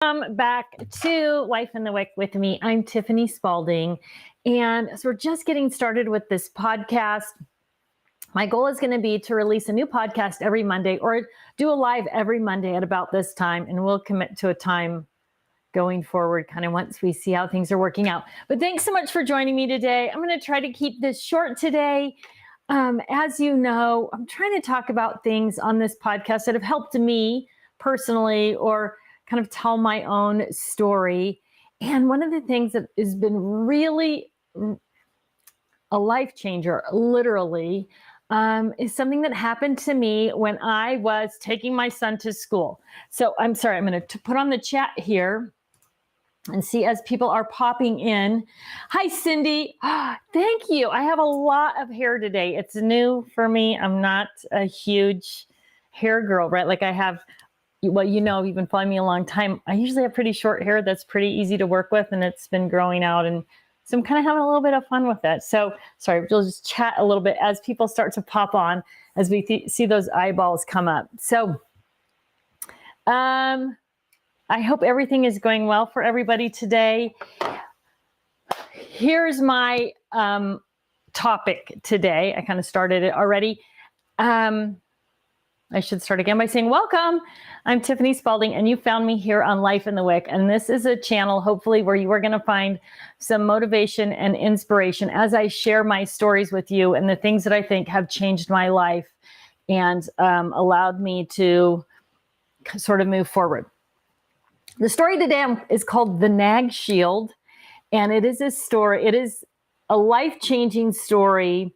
Welcome back to Life in the Wick with me. I'm Tiffany Spaulding. And so we're just getting started with this podcast. My goal is going to be to release a new podcast every Monday or do a live every Monday at about this time. And we'll commit to a time going forward, kind of once we see how things are working out. But thanks so much for joining me today. I'm going to try to keep this short today. As you know, I'm trying to talk about things on this podcast that have helped me personally or kind of tell my own story. And one of the things that has been really a life changer, literally, is something that happened to me when I was taking my son to school. So I'm sorry, I'm going to put on the chat here and see as people are popping in. Hi, Cindy. Thank you. I have a lot of hair today. It's new for me. I'm not a huge hair girl, right? Like I have, well, you know, you've been following me a long time. I usually have pretty short hair that's pretty easy to work with, and it's been growing out. And so I'm kind of having a little bit of fun with it. So sorry, we'll just chat a little bit as people start to pop on, as we see those eyeballs come up. So I hope everything is going well for everybody today. Here's my topic today. I kind of started it already. I should start again by saying, welcome. I'm Tiffany Spaulding, and you found me here on Life in the Wick. And this is a channel, hopefully, where you are going to find some motivation and inspiration as I share my stories with you and the things that I think have changed my life and allowed me to sort of move forward. The story today is called The Nag Shield, and it is a story. It is a life-changing story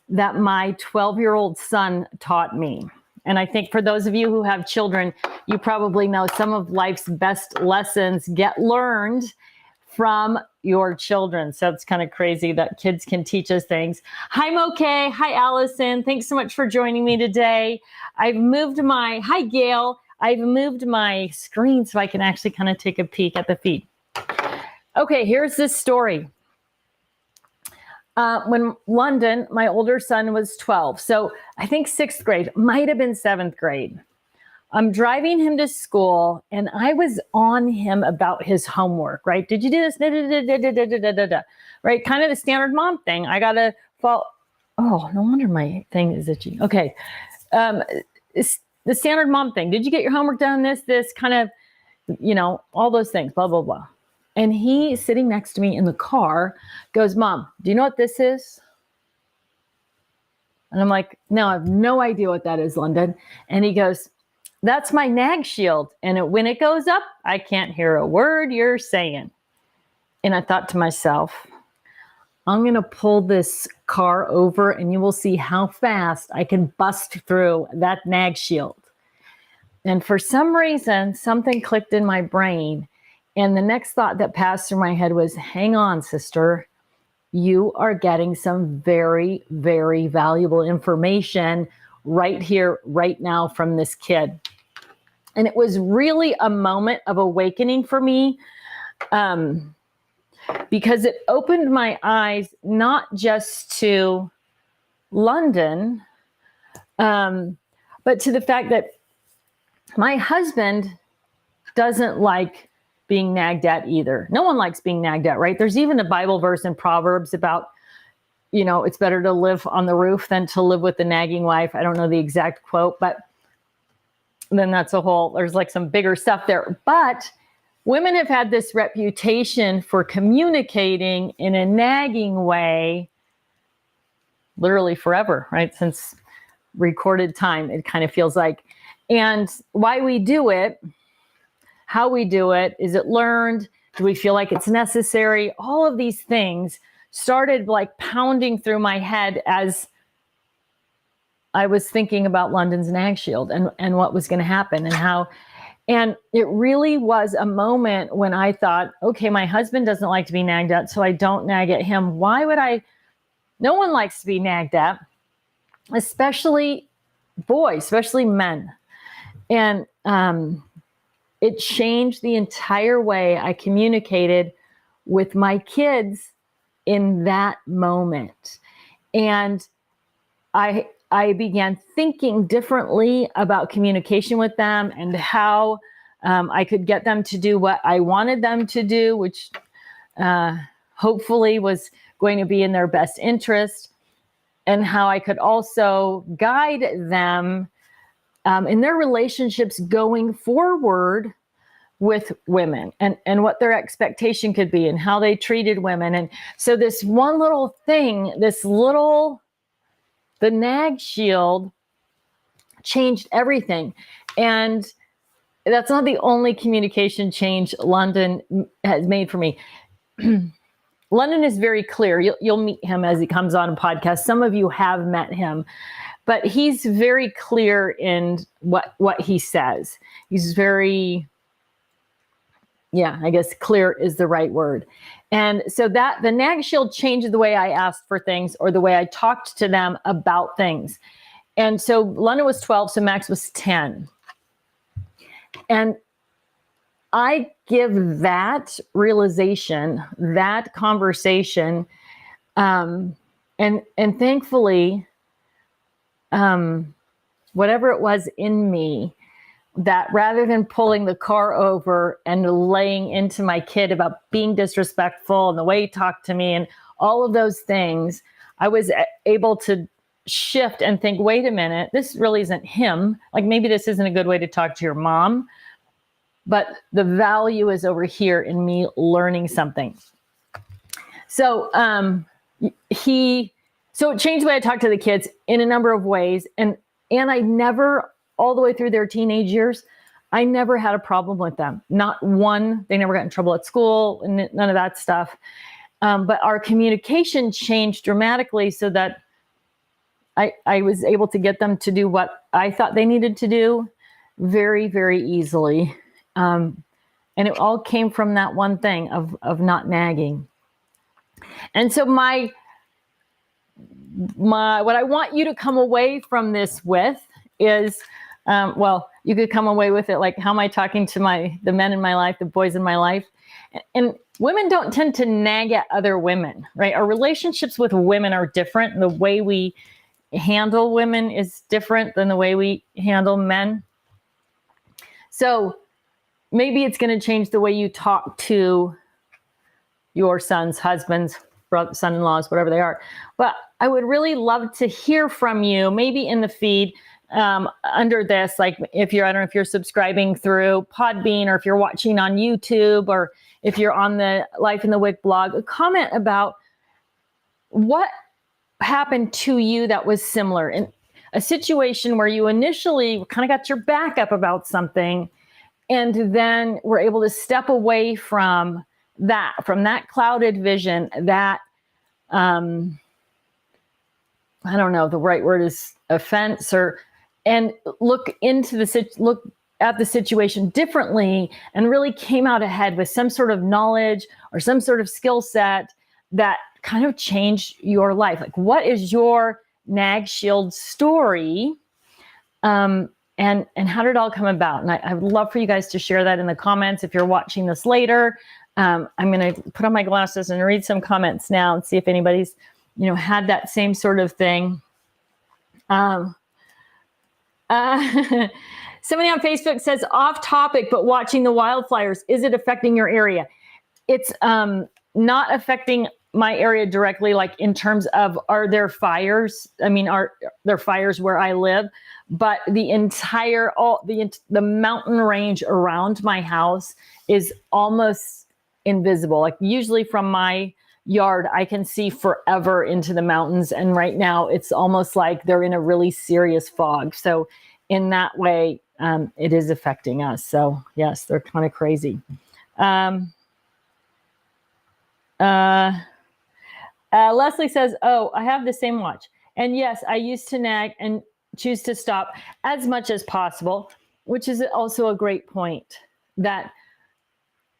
that my 12-year-old son taught me. And I think for those of you who have children, you probably know some of life's best lessons get learned from your children. So it's kind of crazy that kids can teach us things. Hi, Moke. Hi, Allison. Thanks so much for joining me today. Hi, Gail. I've moved my screen so I can actually kind of take a peek at the feed. Okay, here's this story. When London, my older son, was 12, so I think 6th grade, might have been 7th grade. I'm driving him to school, and I was on him about his homework, right? Did you do this? Right? Kind of the standard mom thing. I got to follow. Oh, no wonder my thing is itchy. Okay. It's the standard mom thing. Did you get your homework done? This kind of, you know, all those things, blah, blah, blah. And he, sitting next to me in the car, goes, Mom, do you know what this is? And I'm like, no, I have no idea what that is, London. And he goes, that's my Nag Shield. And when it goes up, I can't hear a word you're saying. And I thought to myself, I'm going to pull this car over and you will see how fast I can bust through that Nag Shield. And for some reason, something clicked in my brain. And the next thought that passed through my head was, hang on, sister, you are getting some very, very valuable information right here, right now from this kid. And it was really a moment of awakening for me because it opened my eyes, not just to London, but to the fact that my husband doesn't like being nagged at either. No one likes being nagged at, right? There's even a Bible verse in Proverbs about, you know, it's better to live on the roof than to live with a nagging wife. I don't know the exact quote, but then there's like some bigger stuff there. But women have had this reputation for communicating in a nagging way literally forever, right? Since recorded time, it kind of feels like. And why we do it, how we do it, is it learned? Do we feel like it's necessary? All of these things started like pounding through my head as I was thinking about London's Nag Shield and what was going to happen and how. And it really was a moment when I thought, okay, my husband doesn't like to be nagged at, so I don't nag at him. Why would I? No one likes to be nagged at, especially boys, especially men. And it changed the entire way I communicated with my kids in that moment. And I began thinking differently about communication with them and how I could get them to do what I wanted them to do, which hopefully was going to be in their best interest, and how I could also guide them in their relationships going forward with women, and what their expectation could be and how they treated women. And so this one little thing, the Nag Shield changed everything. And that's not the only communication change London has made for me. London is very clear. You'll meet him as he comes on a podcast. Some of you have met him, but he's very clear in what he says. He's very, I guess clear is the right word. And so that the Nag Shield changed the way I asked for things or the way I talked to them about things. And so London was 12, so Max was 10. And I give that realization, that conversation, and thankfully, whatever it was in me, that rather than pulling the car over and laying into my kid about being disrespectful and the way he talked to me and all of those things, I was able to shift and think, wait a minute, this really isn't him. Like, maybe this isn't a good way to talk to your mom, but the value is over here in me learning something. So it changed the way I talk to the kids in a number of ways. And I never, all the way through their teenage years, I never had a problem with them. Not one. They never got in trouble at school and none of that stuff. But our communication changed dramatically so that I was able to get them to do what I thought they needed to do very, very easily. And it all came from that one thing of not nagging. And so what I want you to come away from this with is, you could come away with it like, how am I talking to the men in my life, the boys in my life? And women don't tend to nag at other women, right? Our relationships with women are different. The way we handle women is different than the way we handle men. So maybe it's going to change the way you talk to your sons, husbands, son-in-laws, whatever they are. But I would really love to hear from you, maybe in the feed under this, like I don't know if you're subscribing through Podbean or if you're watching on YouTube or if you're on the Life in the Wick blog, a comment about what happened to you that was similar in a situation where you initially kind of got your back up about something and then were able to step away from that clouded vision, that I don't know, the right word is offense, and look at the situation differently and really came out ahead with some sort of knowledge or some sort of skill set that kind of changed your life. Like, what is your Nag Shield story? And how did it all come about? And I would love for you guys to share that in the comments. If you're watching this later, I'm going to put on my glasses and read some comments now and see if anybody's, had that same sort of thing. Somebody on Facebook says, off topic, but watching the wildfires, is it affecting your area? It's not affecting my area directly, like in terms of, are there fires? I mean, are there fires where I live? But the entire, the mountain range around my house is almost invisible. Like, usually from my yard, I can see forever into the mountains. And right now it's almost like they're in a really serious fog. So in that way, it is affecting us. So yes, they're kind of crazy. Leslie says, oh, I have the same watch. And yes, I used to nag and choose to stop as much as possible, which is also a great point that,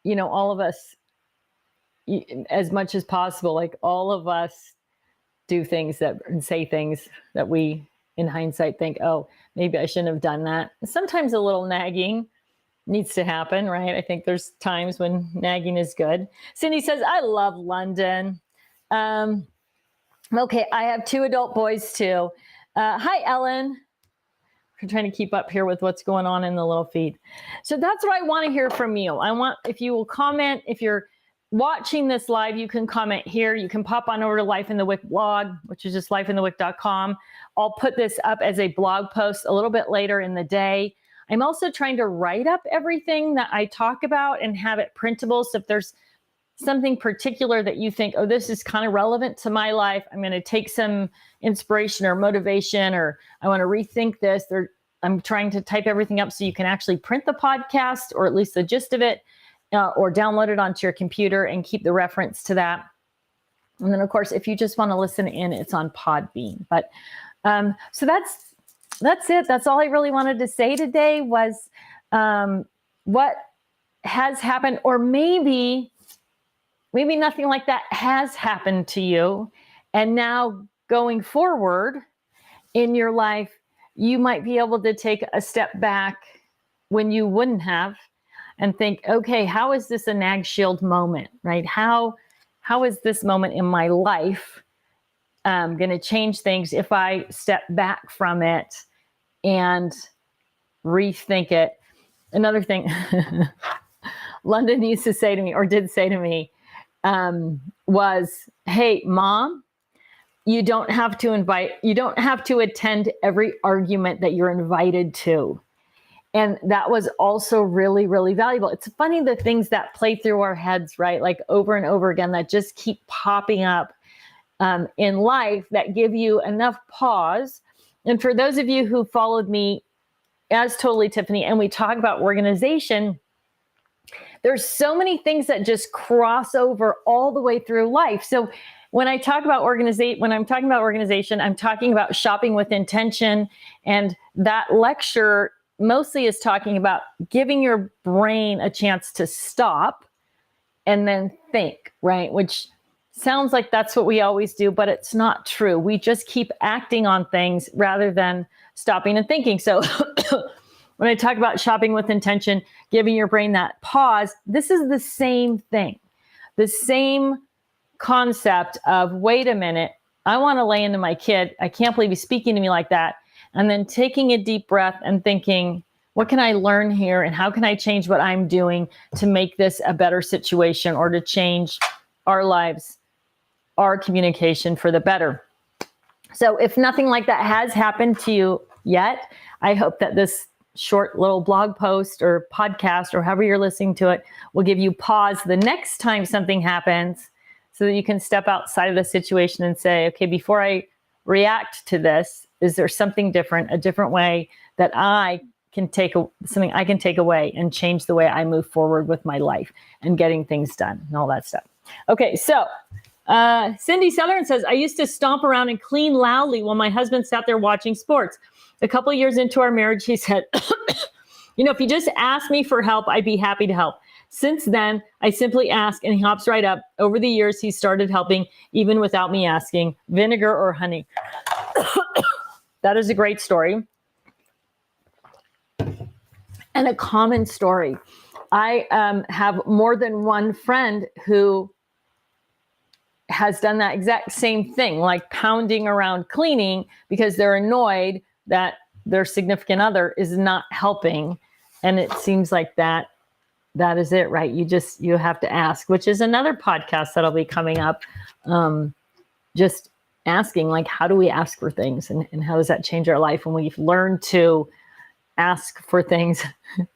all of us, as much as possible, like all of us do things and say things that we, in hindsight, think, oh, maybe I shouldn't have done that. Sometimes a little nagging needs to happen, right? I think there's times when nagging is good. Cindy says, I love London. Okay, I have 2 adult boys too. Hi, Ellen. trying to keep up here with what's going on in the little feed. So that's what I want to hear from you. I want, if you will comment, if you're watching this live, you can comment here. You can pop on over to Life in the Wick blog, which is just lifeinthewick.com. I'll put this up as a blog post a little bit later in the day. I'm also trying to write up everything that I talk about and have it printable. So if there's something particular that you think, oh, this is kind of relevant to my life, I'm going to take some inspiration or motivation, or I want to rethink this. I'm trying to type everything up so you can actually print the podcast, or at least the gist of it, or download it onto your computer and keep the reference to that. And then, of course, if you just want to listen in, it's on Podbean. But so that's it. That's all I really wanted to say today was what has happened, or maybe nothing like that has happened to you. And now going forward in your life, you might be able to take a step back when you wouldn't have and think, okay, how is this a Nag Shield moment, right? How is this moment in my life going to change things if I step back from it and rethink it? Another thing London used to say to me, or did say to me, was, hey, Mom, you don't have to attend every argument that you're invited to. And that was also really, really valuable. It's funny, the things that play through our heads, right? Like over and over again, that just keep popping up in life, that give you enough pause. And for those of you who followed me as Totally Tiffany, and we talk about organization, there's so many things that just cross over all the way through life. So when I'm talking about organization, I'm talking about shopping with intention. And that lecture mostly is talking about giving your brain a chance to stop and then think, right? Which sounds like that's what we always do, but it's not true. We just keep acting on things rather than stopping and thinking. So when I talk about shopping with intention, giving your brain that pause, this is the same thing, the same concept of, wait a minute, I want to lay into my kid. I can't believe he's speaking to me like that. And then taking a deep breath and thinking, what can I learn here? And how can I change what I'm doing to make this a better situation, or to change our lives, our communication for the better? So if nothing like that has happened to you yet, I hope that this short little blog post or podcast, or however you're listening to it, will give you pause the next time something happens, so that you can step outside of the situation and say, okay, before I react to this, is there something different, a different way that I can take something I can take away and change the way I move forward with my life and getting things done and all that stuff. Okay, so Cindy Sutherland says, I used to stomp around and clean loudly while my husband sat there watching sports. A couple of years into our marriage, he said, if you just ask me for help, I'd be happy to help. Since then, I simply ask and he hops right up. Over the years, he started helping even without me asking. Vinegar or honey? That is a great story. And a common story. I have more than one friend who has done that exact same thing, like pounding around cleaning because they're annoyed that their significant other is not helping. And it seems like that is it, right? You have to ask, which is another podcast that'll be coming up. Just asking, like, how do we ask for things, and how does that change our life when we've learned to ask for things?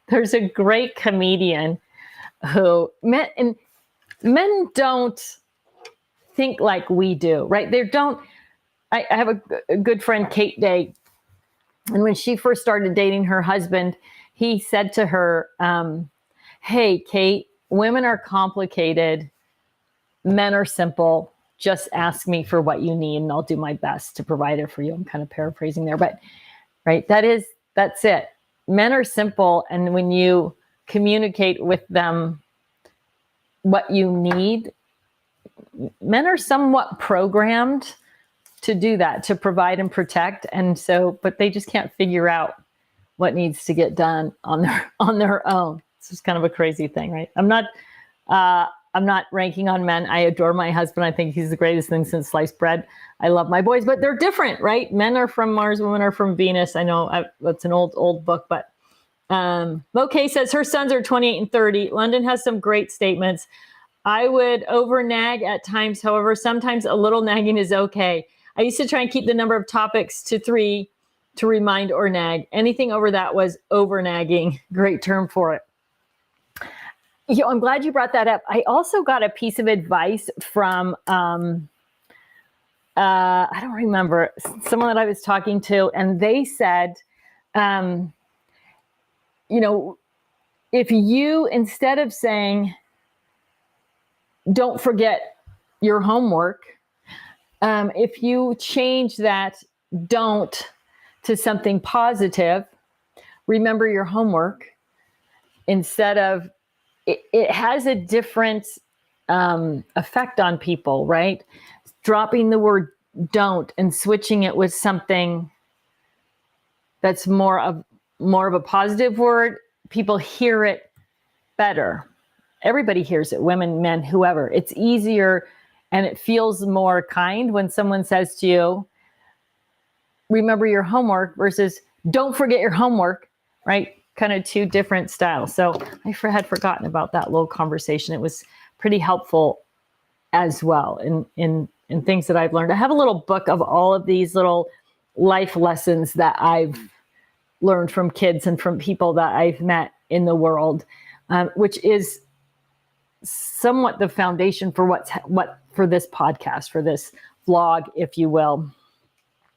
There's a great comedian who men don't think like we do, right? I have a good friend, Kate Day, and when she first started dating her husband, he said to her, hey, Kate, women are complicated. Men are simple. Just ask me for what you need and I'll do my best to provide it for you. I'm kind of paraphrasing there, but right. That's it. Men are simple. And when you communicate with them what you need, men are somewhat programmed to do that, to provide and protect. And so, but they just can't figure out what needs to get done on their own. It's just kind of a crazy thing, right? I'm I'm not ranking on men. I adore my husband. I think he's the greatest thing since sliced bread. I love my boys, but they're different, right? Men are from Mars, women are from Venus. I know that's an old book, but Mokay says her sons are 28 and 30. London has some great statements. I would over nag at times. However, sometimes a little nagging is okay. I used to try and keep the number of topics to 3 to remind or nag. Anything over that was over nagging. Great term for it. I'm glad you brought that up. I also got a piece of advice from, I don't remember, someone that I was talking to, and they said, if you, instead of saying, don't forget your homework, if you change that don't to something positive, remember your homework, instead of, it has a different effect on people, right? Dropping the word don't and switching it with something that's more of a positive word, people hear it better. Everybody hears it, women, men, whoever. It's easier and it feels more kind when someone says to you, remember your homework versus don't forget your homework, right? Kind of two different styles. So I had forgotten about that little conversation. It was pretty helpful as well in things that I've learned. I have a little book of all of these little life lessons that I've learned from kids and from people that I've met in the world, which is somewhat the foundation for what for this podcast, for this vlog, if you will.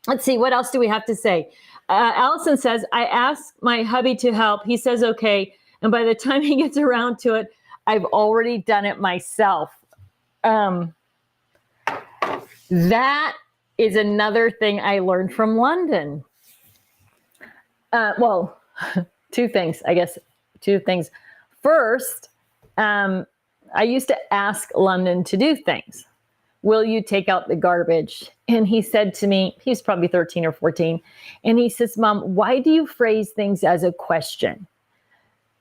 Let's see, what else do we have to say? Allison says, I asked my hubby to help. He says, okay. And by the time he gets around to it, I've already done it myself. That is another thing I learned from London. Well, two things. First, I used to ask London to do things. Will you take out the garbage? And he said to me, he's probably 13 or 14. And he says, Mom, why do you phrase things as a question?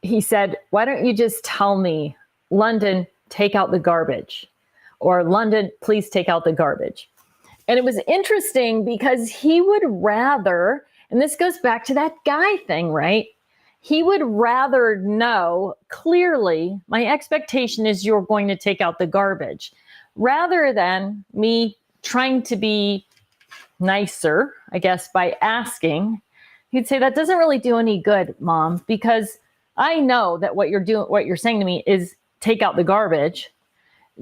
He said, why don't you just tell me, London, take out the garbage? Or London, please take out the garbage. And it was interesting because he would rather, and this goes back to that guy thing, right? He would rather know clearly, my expectation is you're going to take out the garbage, rather than me trying to be nicer, I guess, by asking. He'd say, that doesn't really do any good, Mom, because I know that what you're saying to me is take out the garbage.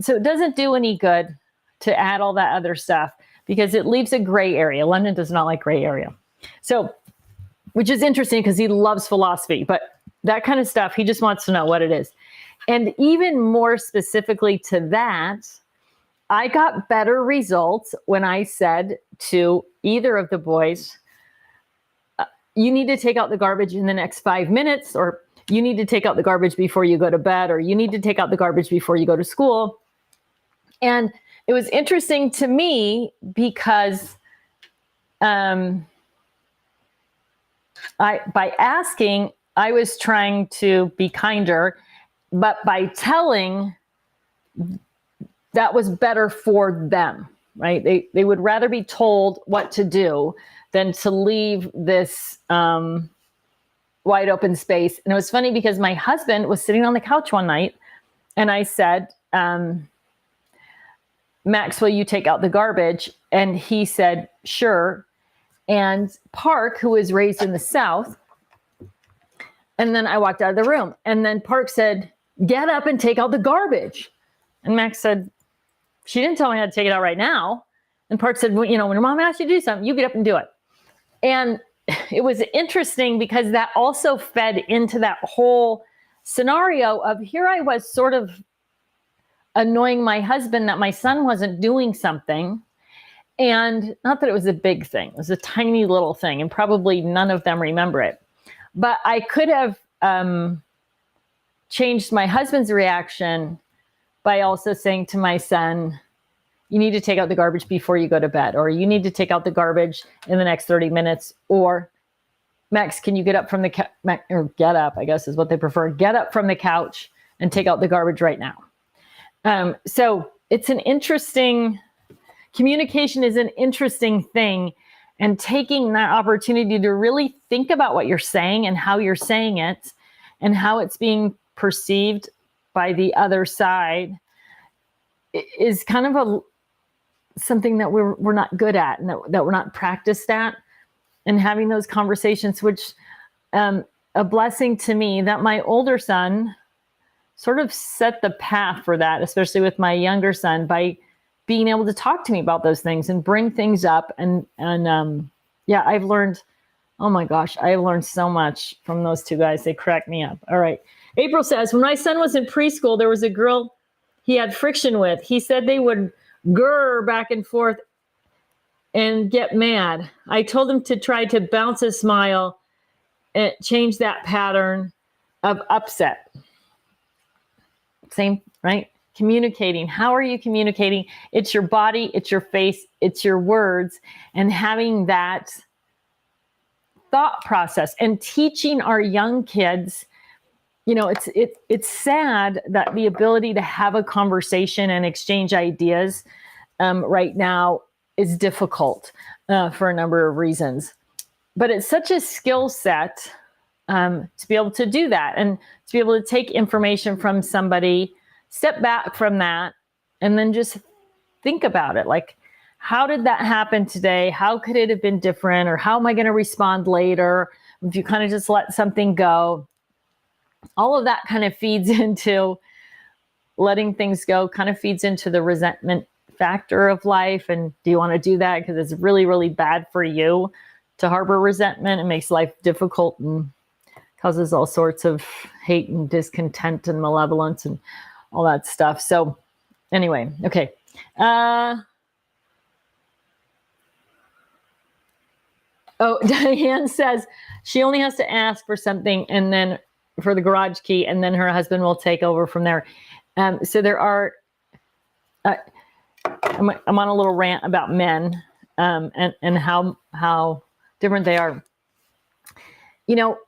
So it doesn't do any good to add all that other stuff because it leaves a gray area. London does not like gray area. So, which is interesting because he loves philosophy, but that kind of stuff, he just wants to know what it is. And even more specifically to that, I got better results when I said to either of the boys, you need to take out the garbage in the next 5 minutes, or you need to take out the garbage before you go to bed, or you need to take out the garbage before you go to school. And it was interesting to me because by asking, I was trying to be kinder, but by telling, that was better for them, right? They would rather be told what to do than to leave this wide open space. And it was funny because my husband was sitting on the couch one night and I said, Max, will you take out the garbage? And he said, sure. And Park, who was raised in the South, and then I walked out of the room. And then Park said, get up and take out the garbage. And Max said, she didn't tell me how to take it out right now. And Park said, well, when your mom asks you to do something, you get up and do it. And it was interesting because that also fed into that whole scenario of here I was sort of annoying my husband that my son wasn't doing something. And not that it was a big thing, it was a tiny little thing, and probably none of them remember it. But I could have changed my husband's reaction by also saying to my son, you need to take out the garbage before you go to bed, or you need to take out the garbage in the next 30 minutes, or Max, can you get up from the couch, or get up, I guess is what they prefer. Get up from the couch and take out the garbage right now. So it's an interesting, communication is an interesting thing, and taking that opportunity to really think about what you're saying and how you're saying it and how it's being perceived by the other side is kind of something that we're not good at, and that we're not practiced at. And having those conversations, which a blessing to me that my older son sort of set the path for that, especially with my younger son, by being able to talk to me about those things and bring things up. And yeah, I've learned, oh my gosh, I learned so much from those two guys. They cracked me up. All right. April says, when my son was in preschool, there was a girl he had friction with. He said they would grr back and forth and get mad. I told him to try to bounce a smile and change that pattern of upset. Same, right? Communicating. How are you communicating? It's your body, it's your face, it's your words, and having that thought process and teaching our young kids. You know, it's sad that the ability to have a conversation and exchange ideas right now is difficult for a number of reasons. But it's such a skill set to be able to do that, and to be able to take information from somebody, step back from that, and then just think about it. Like, how did that happen today? How could it have been different? Or how am I going to respond later? If you kind of just let something go, all of that kind of feeds into letting things go, kind of feeds into the resentment factor of life. And do you want to do that? Because it's really, really bad for you to harbor resentment. It makes life difficult and causes all sorts of hate and discontent and malevolence and all that stuff. So anyway, okay. Diane says she only has to ask for something, and then for the garage key, and then her husband will take over from there. So there are, I'm on a little rant about men and how different they are. You know,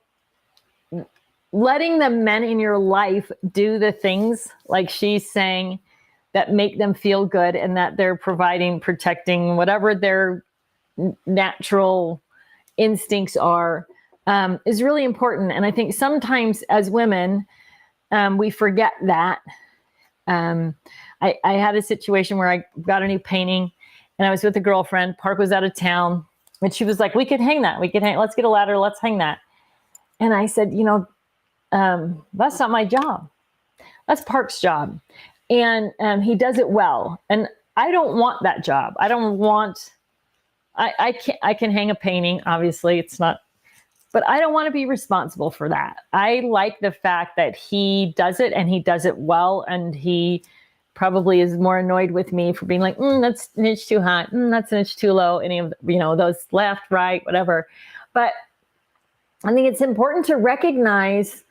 letting the men in your life do the things like she's saying that make them feel good, and that they're providing, protecting, whatever their natural instincts are, is really important. And I think sometimes as women, we forget that. I had a situation where I got a new painting, and I was with a girlfriend. Park was out of town, and she was like, we could hang that. Let's get a ladder. Let's hang that. And I said, you know, that's not my job. That's Park's job. And he does it well. And I don't want that job. I don't want, I can hang a painting. Obviously it's not, but I don't want to be responsible for that. I like the fact that he does it, and he does it well. And he probably is more annoyed with me for being like, that's an inch too hot. That's an inch too low. Any of, those left, right, whatever. But I think it's important to recognize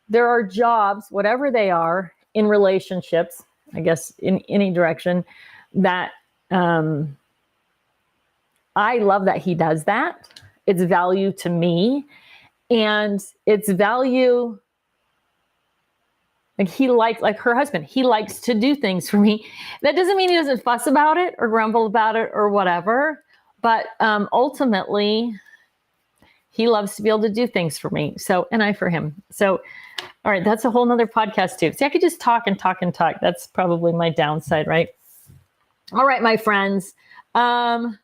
there are jobs, whatever they are, in relationships, I guess in any direction, that I love that he does that. It's value to me, and it's value. Like he likes, like her husband, he likes to do things for me. That doesn't mean he doesn't fuss about it or grumble about it or whatever. But ultimately, he loves to be able to do things for me. So, and I for him. So, all right, that's a whole nother podcast too. See, I could just talk and talk and talk. That's probably my downside, right? All right, my friends. Shauna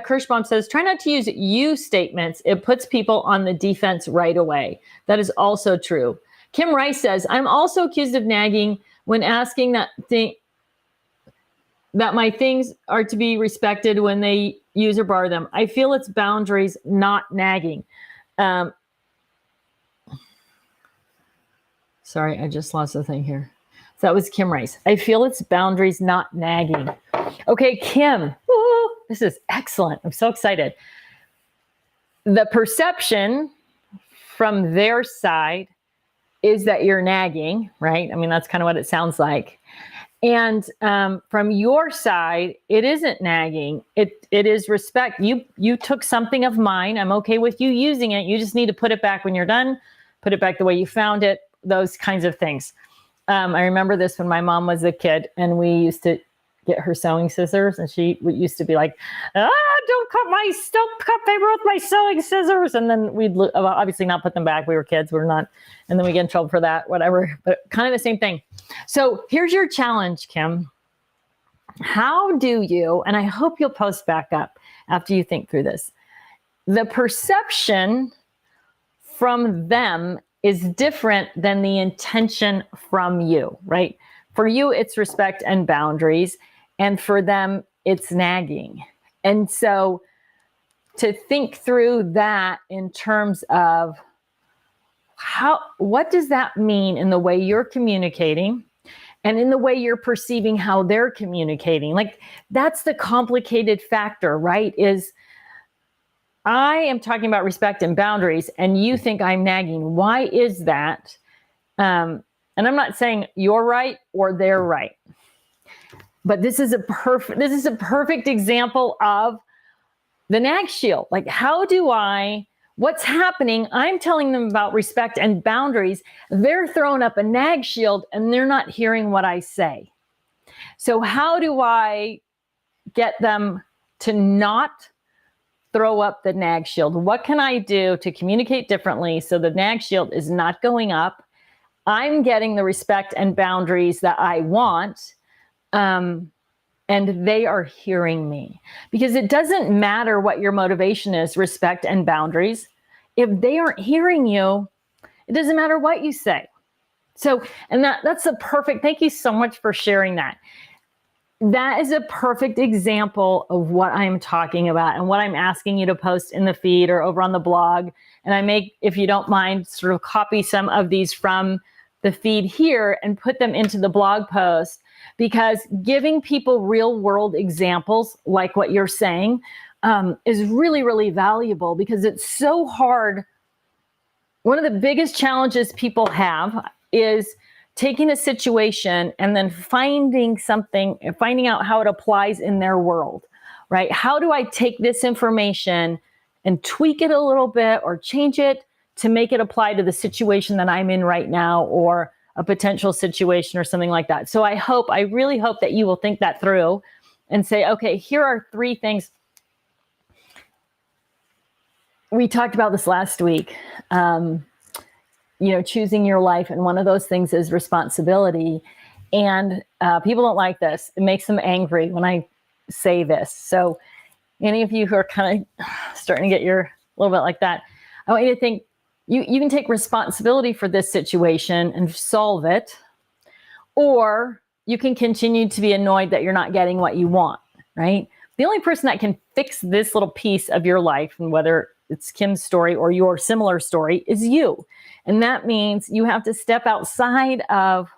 Kirschbaum says, try not to use you statements. It puts people on the defense right away. That is also true. Kim Rice says, I'm also accused of nagging when asking that my things are to be respected when they use or borrow them. I feel it's boundaries, not nagging. Sorry, I just lost the thing here. So that was Kim Rice. I feel it's boundaries, not nagging. Okay, Kim. Woo, this is excellent. I'm so excited. The perception from their side is that you're nagging, right? I mean, that's kind of what it sounds like. And from your side, it isn't nagging. It is respect. You took something of mine. I'm okay with you using it. You just need to put it back when you're done. Put it back the way you found it. those kinds of things. I remember this when my mom was a kid and we used to get her sewing scissors, and she used to be like, don't cut paper with my sewing scissors. And then we'd obviously not put them back. We were kids, we're not. And then we get in trouble for that, whatever, but kind of the same thing. So here's your challenge, Kim. How do you, and I hope you'll post back up after you think through this, the perception from them is different than the intention from you, right? For you, it's respect and boundaries. And for them, it's nagging. And so to think through that in terms of what does that mean in the way you're communicating and in the way you're perceiving how they're communicating? Like, that's the complicated factor, right? Is I am talking about respect and boundaries, and you think I'm nagging. Why is that? And I'm not saying you're right or they're right, but this is a perfect example of the Nag Shield. Like, what's happening? I'm telling them about respect and boundaries. They're throwing up a Nag Shield and they're not hearing what I say. So how do I get them to not throw up the Nag Shield? What can I do to communicate differently so the Nag Shield is not going up? I'm getting the respect and boundaries that I want, and they are hearing me. Because it doesn't matter what your motivation is, respect and boundaries. If they aren't hearing you, it doesn't matter what you say. So, and that's a perfect, thank you so much for sharing that. That is a perfect example of what I'm talking about and what I'm asking you to post in the feed or over on the blog. And I may, if you don't mind, sort of copy some of these from the feed here and put them into the blog post, because giving people real world examples like what you're saying is really, really valuable, because it's so hard. One of the biggest challenges people have is taking a situation and then finding out how it applies in their world, right? How do I take this information and tweak it a little bit or change it to make it apply to the situation that I'm in right now, or a potential situation or something like that? So I really hope that you will think that through and say, okay, here are 3 things. We talked about this last week. Choosing your life. And one of those things is responsibility. And people don't like this. It makes them angry when I say this. So any of you who are kind of starting to get a little bit like that, I want you to think, you can take responsibility for this situation and solve it, or you can continue to be annoyed that you're not getting what you want, right? The only person that can fix this little piece of your life, and whether it's Kim's story or your similar story, is you. And that means you have to step outside of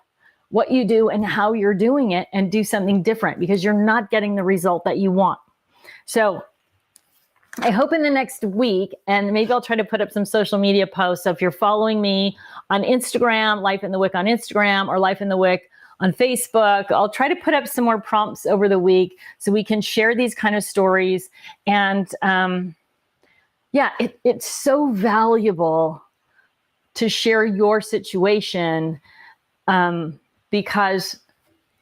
what you do and how you're doing it and do something different, because you're not getting the result that you want. So I hope in the next week, and maybe I'll try to put up some social media posts. So if you're following me on Instagram, Life in the Wick on Instagram, or Life in the Wick on Facebook, I'll try to put up some more prompts over the week so we can share these kind of stories. And it's so valuable to share your situation, because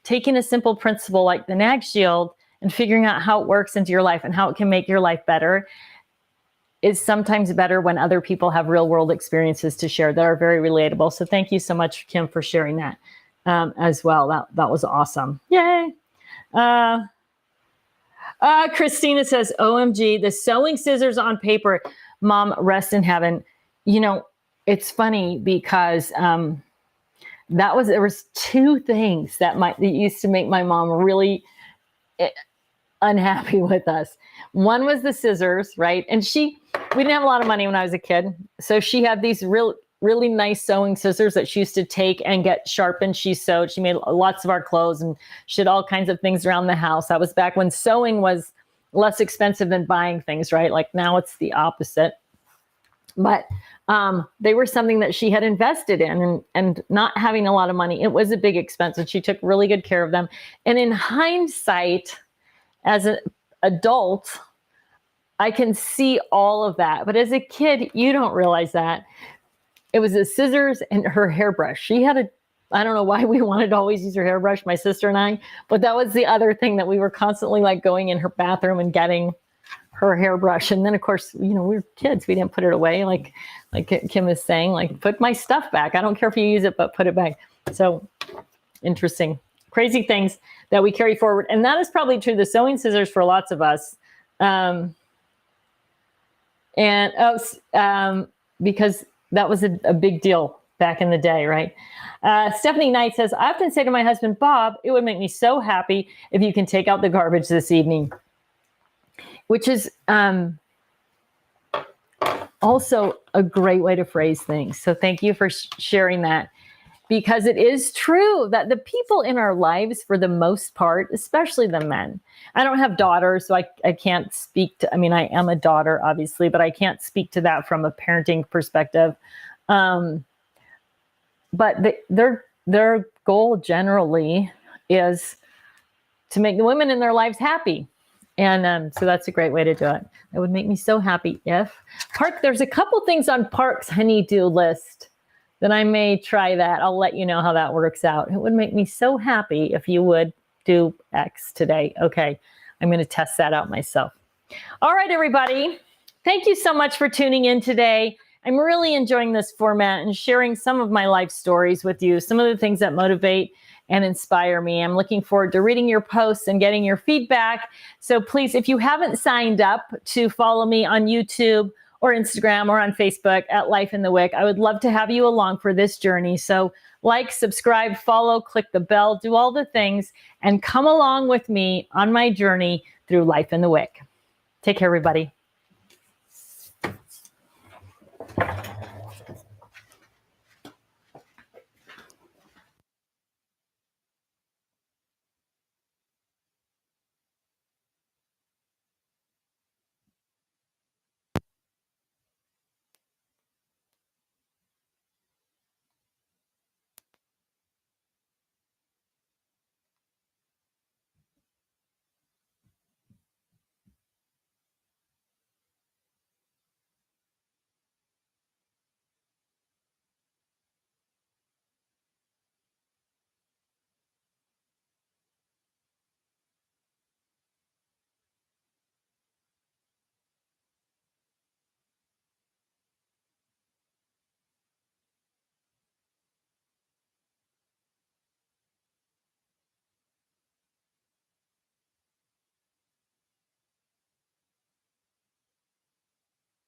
taking a simple principle like the Nag Shield and figuring out how it works into your life and how it can make your life better is sometimes better when other people have real world experiences to share that are very relatable. So thank you so much, Kim, for sharing that as well. That was awesome. Yay. Christina says, OMG, the sewing scissors on paper. Mom, rest in heaven. It's funny because there was 2 things that used to make my mom really unhappy with us. One was the scissors, right? And we didn't have a lot of money when I was a kid. So she had these really nice sewing scissors that she used to take and get sharpened. She sewed. She made lots of our clothes, and she did all kinds of things around the house. That was back when sewing was less expensive than buying things, right? Like now it's the opposite. But they were something that she had invested in, and not having a lot of money, it was a big expense, and she took really good care of them. And in hindsight, as an adult, I can see all of that. But as a kid, you don't realize that. it was the scissors and her hairbrush. She had I don't know why we wanted to always use her hairbrush, my sister and I, but that was the other thing that we were constantly like going in her bathroom and getting her hairbrush. And then of course, we were kids. We didn't put it away. Like Kim is saying, like, put my stuff back. I don't care if you use it, but put it back. So interesting, crazy things that we carry forward. And that is probably true. The sewing scissors for lots of us. Because that was a big deal back in the day, right? Stephanie Knight says, I often say to my husband, Bob, it would make me so happy if you can take out the garbage this evening, which is also a great way to phrase things. So thank you for sharing that, because it is true that the people in our lives, for the most part, especially the men, I don't have daughters, so I can't speak to, I am a daughter, obviously, but I can't speak to that from a parenting perspective. But their goal generally is to make the women in their lives happy. And so that's a great way to do it. It would make me so happy if there's a couple things on Park's honey-do list that I may try that. I'll let you know how that works out. It would make me so happy if you would do X today. Okay, I'm going to test that out myself. All right, everybody. Thank you so much for tuning in today. I'm really enjoying this format and sharing some of my life stories with you, some of the things that motivate and inspire me. I'm looking forward to reading your posts and getting your feedback. So please, if you haven't signed up to follow me on YouTube or Instagram or on Facebook at Life in the Wick, I would love to have you along for this journey. So like, subscribe, follow, click the bell, do all the things, and come along with me on my journey through Life in the Wick. Take care, everybody.